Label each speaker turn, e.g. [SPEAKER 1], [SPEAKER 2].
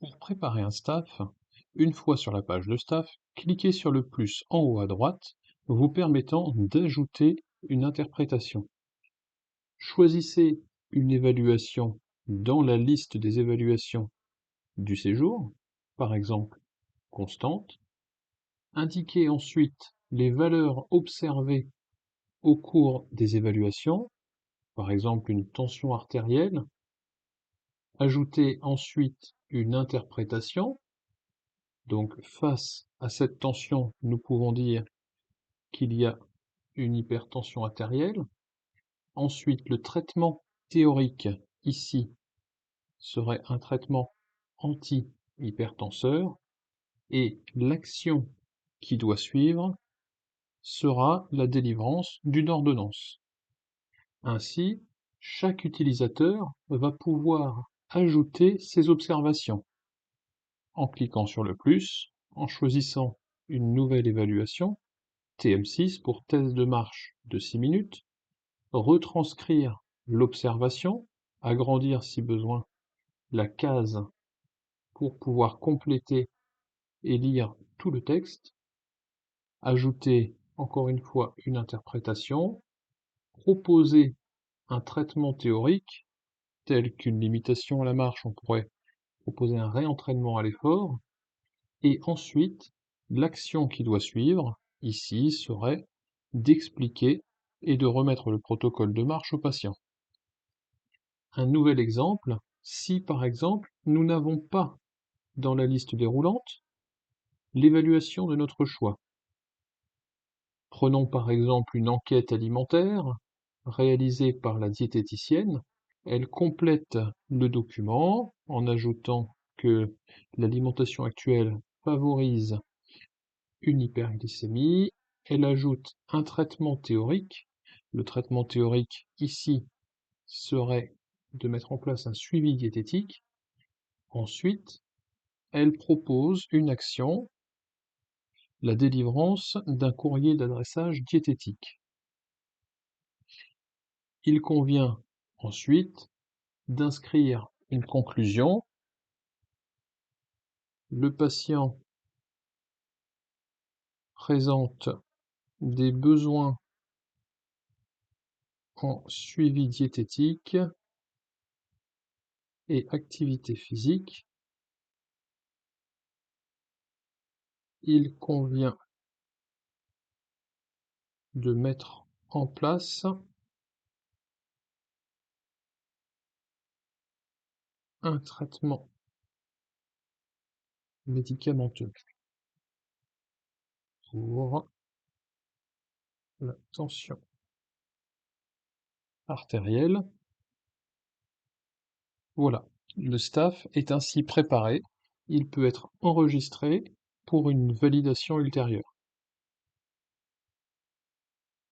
[SPEAKER 1] Pour préparer un staff, une fois sur la page de staff, cliquez sur le plus en haut à droite, vous permettant d'ajouter une interprétation. Choisissez une évaluation dans la liste des évaluations du séjour, par exemple constante. Indiquez ensuite les valeurs observées au cours des évaluations, par exemple une tension artérielle. Ajoutez ensuite une interprétation. Donc, face à cette tension, nous pouvons dire qu'il y a une hypertension artérielle. Ensuite, le traitement théorique, ici, serait un traitement anti-hypertenseur. Et l'action qui doit suivre sera la délivrance d'une ordonnance. Ainsi, chaque utilisateur va pouvoir ajouter ses observations en cliquant sur le plus, en choisissant une nouvelle évaluation, TM6 pour test de marche de 6 minutes, retranscrire l'observation, agrandir si besoin la case pour pouvoir compléter et lire tout le texte, ajouter encore une fois une interprétation, proposer un traitement théorique tel qu'une limitation à la marche, on pourrait proposer un réentraînement à l'effort, et ensuite l'action qui doit suivre, ici, serait d'expliquer et de remettre le protocole de marche au patient. Un nouvel exemple, si par exemple nous n'avons pas dans la liste déroulante l'évaluation de notre choix. Prenons par exemple une enquête alimentaire réalisée par la diététicienne. Elle complète le document en ajoutant que l'alimentation actuelle favorise une hyperglycémie. Elle ajoute un traitement théorique. Le traitement théorique ici serait de mettre en place un suivi diététique. Ensuite, elle propose une action, la délivrance d'un courrier d'adressage diététique. Il convient ensuite d'inscrire une conclusion. Le patient présente des besoins en suivi diététique et activité physique. Il convient de mettre en place un traitement médicamenteux pour la tension artérielle. Voilà, le staff est ainsi préparé. Il peut être enregistré pour une validation ultérieure.